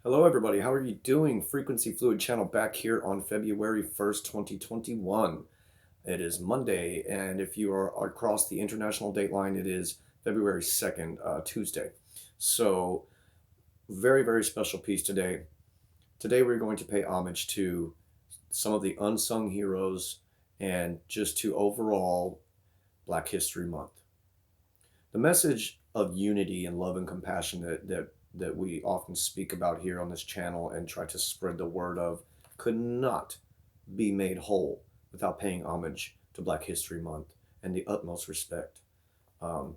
Hello, everybody. How are you doing? Frequency Fluid Channel back here on February 1st, 2021. It is Monday, and if you are across the international date line, it is February 2nd, Tuesday. So, very, very special piece today. Today, we're going to pay homage to some of the unsung heroes and just to overall Black History Month. The message of unity and love and compassion that we often speak about here on this channel and try to spread the word of could not be made whole without paying homage to Black History Month and the utmost respect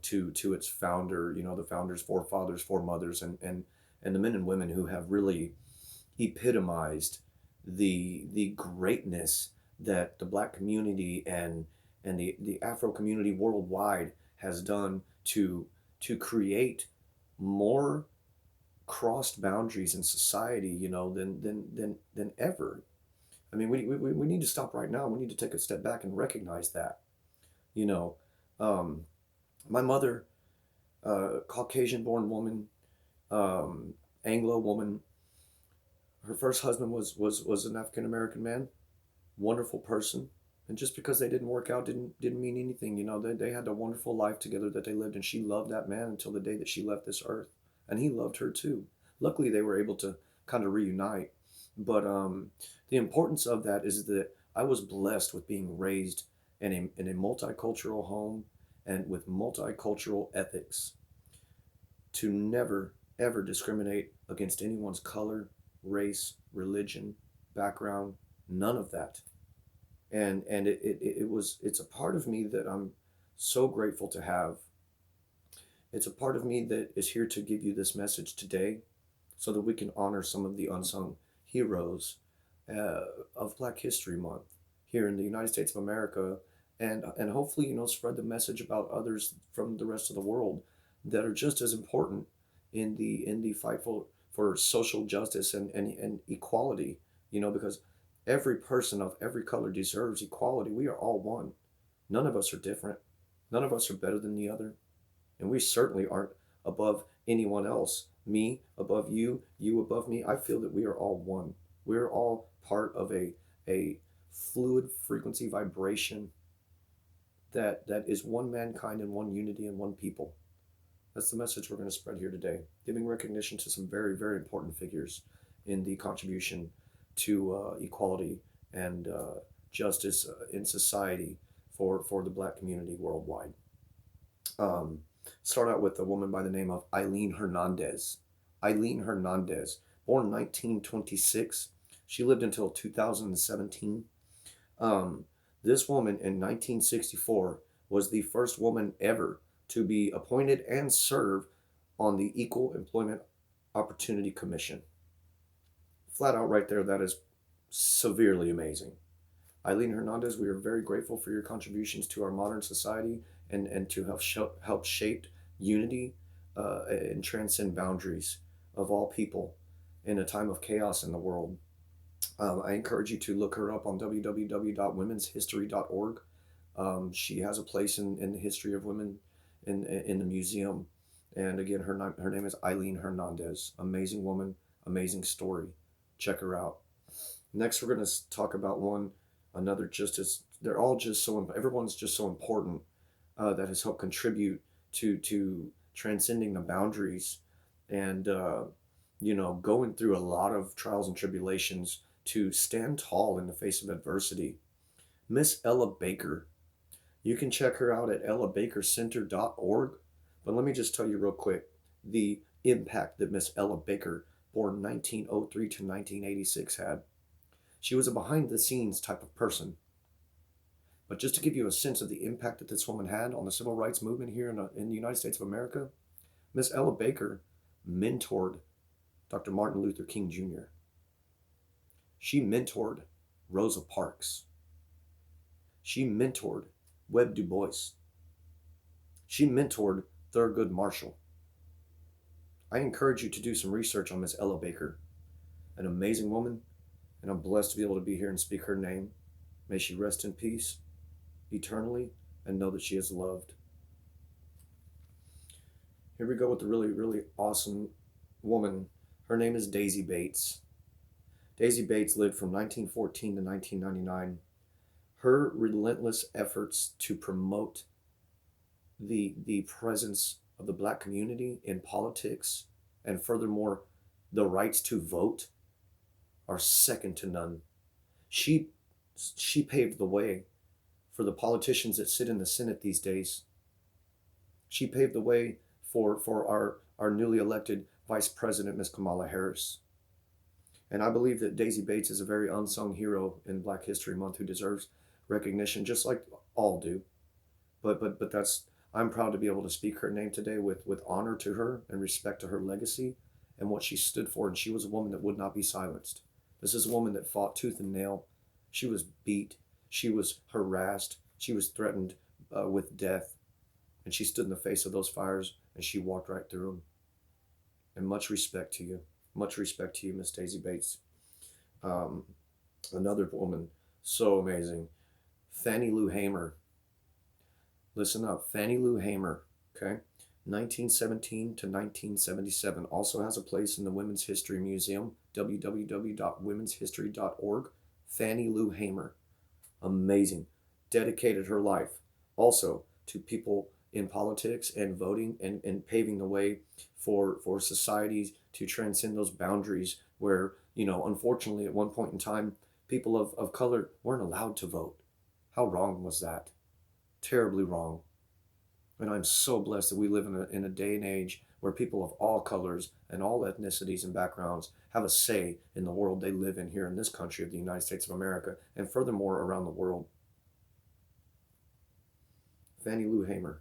to its founder, the founders, forefathers, foremothers, and the men and women who have really epitomized the greatness that the Black community and the Afro community worldwide has done to create more crossed boundaries in society, than ever. I mean, we need to stop right now. We need to take a step back and recognize that. You know, um, my mother, Caucasian-born woman, Anglo woman. Her first husband was an African American man, wonderful person. And just because they didn't work out didn't mean anything. They had a wonderful life together that they lived, and she loved that man until the day that she left this earth, and he loved her too. Luckily, they were able to kind of reunite. But the importance of that is that I was blessed with being raised in a multicultural home and with multicultural ethics to never ever discriminate against anyone's color, race, religion, background, none of that. And it's a part of me that I'm so grateful to have. It's a part of me that is here to give you this message today so that we can honor some of the unsung heroes uh, of Black History Month here in the United States of America, and hopefully spread the message about others from the rest of the world that are just as important in the fight for social justice and equality. Because every person of every color deserves equality. We are all one. None of us are different. None of us are better than the other. And we certainly aren't above anyone else. Me above you, you above me. I feel that we are all one. We're all part of a fluid frequency vibration that is one mankind and one unity and one people. That's the message we're going to spread here today, giving recognition to some very, very important figures in the contribution to equality and justice in society for the Black community worldwide. Um, Start out with a woman by the name of Eileen Hernandez. Eileen Hernandez, born 1926. She lived until 2017. Um, this woman in 1964 was the first woman ever to be appointed and serve on the Equal Employment Opportunity Commission. Flat out, right there, that is severely amazing. Eileen Hernandez, we are very grateful for your contributions to our modern society and to help shape unity and transcend boundaries of all people in a time of chaos in the world. I encourage you to look her up on www.womenshistory.org. She has a place in the history of women in the museum. And again, her name is Eileen Hernandez. Amazing woman, amazing story. Check her out. Next, we're going to talk about another just as they're all just so everyone's just so important that has helped contribute to transcending the boundaries and going through a lot of trials and tribulations to stand tall in the face of adversity. Miss Ella Baker. You can check her out at ellabakercenter.org. But let me just tell you real quick the impact that Miss Ella Baker, born 1903 to 1986, had. She was a behind the scenes type of person. But just to give you a sense of the impact that this woman had on the civil rights movement here in the United States of America, Miss Ella Baker mentored Dr. Martin Luther King Jr. She mentored Rosa Parks. She mentored Webb Du Bois. She mentored Thurgood Marshall. I encourage you to do some research on Miss Ella Baker, an amazing woman, and I'm blessed to be able to be here and speak her name. May she rest in peace eternally and know that she is loved. Here we go with the really, really awesome woman Her name is Daisy Bates. Daisy Bates lived from 1914 to 1999. Her relentless efforts to promote the presence of the black community in politics, and furthermore the rights to vote, are second to none. She she paved the way for the politicians that sit in the Senate these days. She paved the way for our newly elected Vice President, Ms. Kamala Harris. And I believe that Daisy Bates is a very unsung hero in Black History Month who deserves recognition, just like all do. But that's, I'm proud to be able to speak her name today with honor to her and respect to her legacy and what she stood for. And she was a woman that would not be silenced. This is a woman that fought tooth and nail. She was beat. She was harassed. She was threatened with death. And she stood in the face of those fires and she walked right through them. And much respect to you. Much respect to you, Miss Daisy Bates. Um, Another woman, so amazing. Fannie Lou Hamer. Listen up. Fannie Lou Hamer, okay? 1917 to 1977. Also has a place in the Women's History Museum, www.womenshistory.org. Fannie Lou Hamer. Amazing. Dedicated her life also to people in politics and voting and paving the way for societies to transcend those boundaries where, unfortunately, at one point in time, people of color weren't allowed to vote. How wrong was that? Terribly wrong. And I'm so blessed that we live in a day and age where people of all colors and all ethnicities and backgrounds have a say in the world they live in here in this country of the United States of America, and furthermore around the world. Fannie Lou Hamer,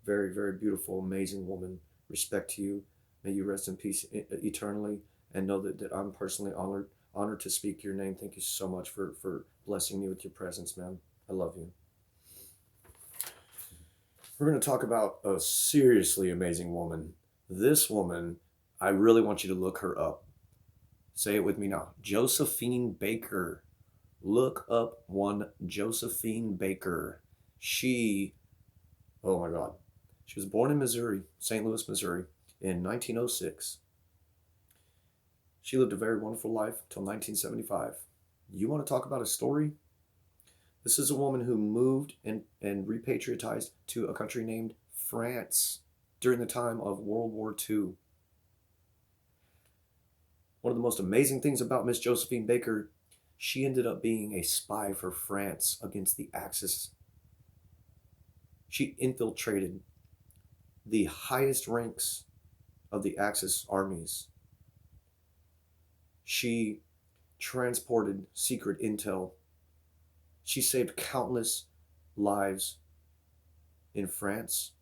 very, very beautiful, amazing woman. Respect to you. May you rest in peace eternally, and know that I'm personally honored to speak your name. Thank you so much for blessing me with your presence, man. I love you. We're going to talk about a seriously amazing woman. This woman, I really want you to look her up. Say it with me now. Josephine Baker. Look up one Josephine Baker. Oh my God. She was born in Missouri, St. Louis, Missouri, in 1906. She lived a very wonderful life until 1975. You want to talk about a story? This is a woman who moved and repatriatized to a country named France during the time of World War II. One of the most amazing things about Miss Josephine Baker, she ended up being a spy for France against the Axis. She infiltrated the highest ranks of the Axis armies. She transported secret intel. She saved countless lives in France,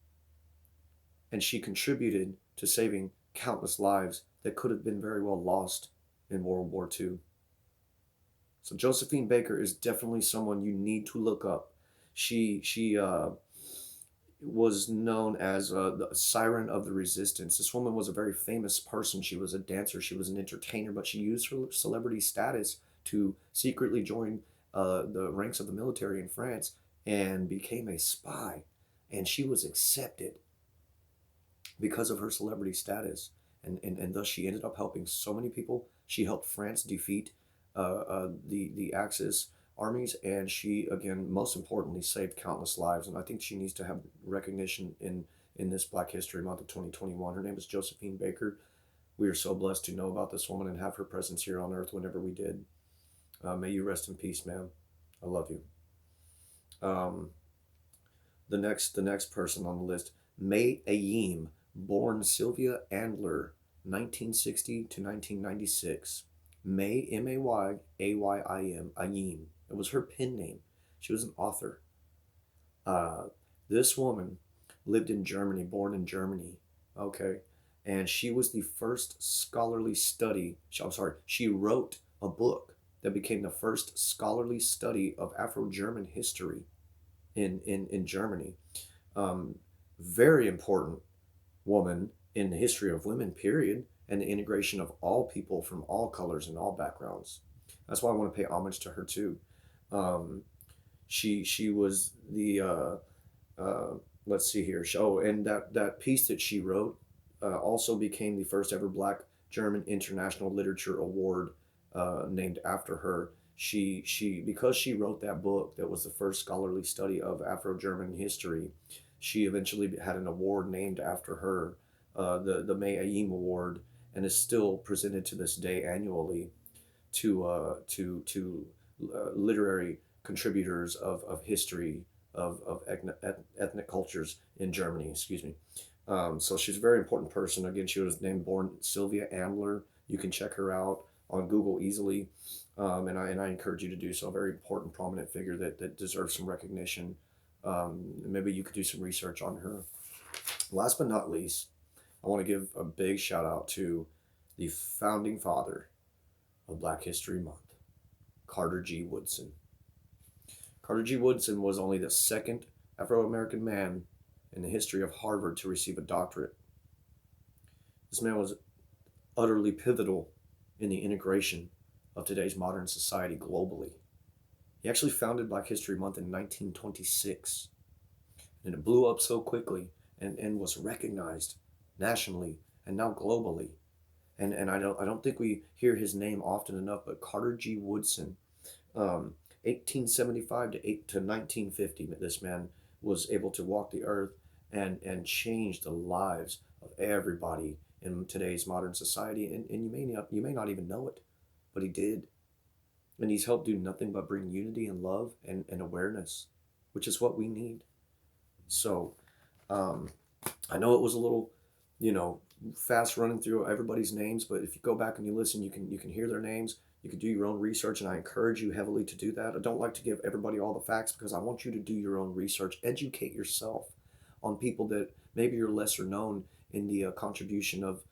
and she contributed to saving countless lives that could have been very well lost in World War II. So Josephine Baker is definitely someone you need to look up. She was known as the Siren of the Resistance. This woman was a very famous person. She was a dancer. She was an entertainer, but she used her celebrity status to secretly join the ranks of the military in France and became a spy. And she was accepted because of her celebrity status. And thus she ended up helping so many people. She helped France defeat the Axis armies, and she, again, most importantly, saved countless lives. And I think she needs to have recognition in this Black History Month of 2021. Her name is Josephine Baker. We are so blessed to know about this woman and have her presence here on earth whenever we did. May you rest in peace, ma'am. I love you. The next person on the list, May Ayim, born Sylvia Andler, 1960 to 1996. May, Mayayim, Ayim. It was her pen name. She was an author. This woman lived in Germany, born in Germany, okay? And she was the first scholarly study, she wrote a book that became the first scholarly study of Afro-German history in Germany. Very important woman in the history of women, period, and the integration of all people from all colors and all backgrounds. That's why I want to pay homage to her too. She was the let's see here. And that piece that she wrote also became the first ever Black German International Literature Award named after her. She because she wrote that book that was the first scholarly study of Afro-German history, she eventually had an award named after her, the May Ayim Award, and is still presented to this day annually to literary contributors of history of ethnic cultures in Germany. Excuse me. So she's a very important person. Again, she was named born Sylvia Ambler. You can check her out on Google easily, and I encourage you to do so. A very important, prominent figure that deserves some recognition. Maybe you could do some research on her. Last but not least, I want to give a big shout out to the founding father of Black History Month, Carter G. Woodson. Carter G. Woodson was only the second Afro American man in the history of Harvard to receive a doctorate. This man was utterly pivotal in the integration of today's modern society globally. He actually founded Black History Month in 1926, and it blew up so quickly and was recognized nationally and now globally. And I don't think we hear his name often enough, but Carter G. Woodson, 1875 to 1950, this man was able to walk the earth and change the lives of everybody in today's modern society. And you may not even know it, but he did. And he's helped do nothing but bring unity and love and awareness, which is what we need. So I know it was a little, you know, fast running through everybody's names, but if you go back and you listen, you can hear their names. You can do your own research, and I encourage you heavily to do that. I don't like to give everybody all the facts because I want you to do your own research, educate yourself on people that maybe you're lesser known in the contribution of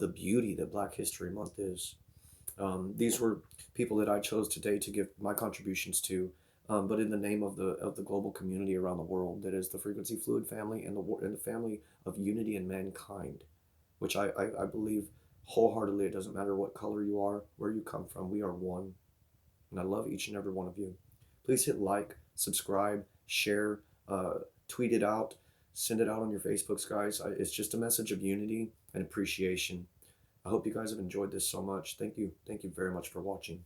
the beauty that Black History Month is. These were people that I chose today to give my contributions to, but in the name of the global community around the world, that is the Frequency Fluid family and the family of unity and mankind, which I believe wholeheartedly. It doesn't matter what color you are, where you come from, we are one. And I love each and every one of you. Please hit like, subscribe, share, tweet it out, send it out on your Facebooks, guys. It's just a message of unity and appreciation. I hope you guys have enjoyed this so much. Thank you. Thank you very much for watching.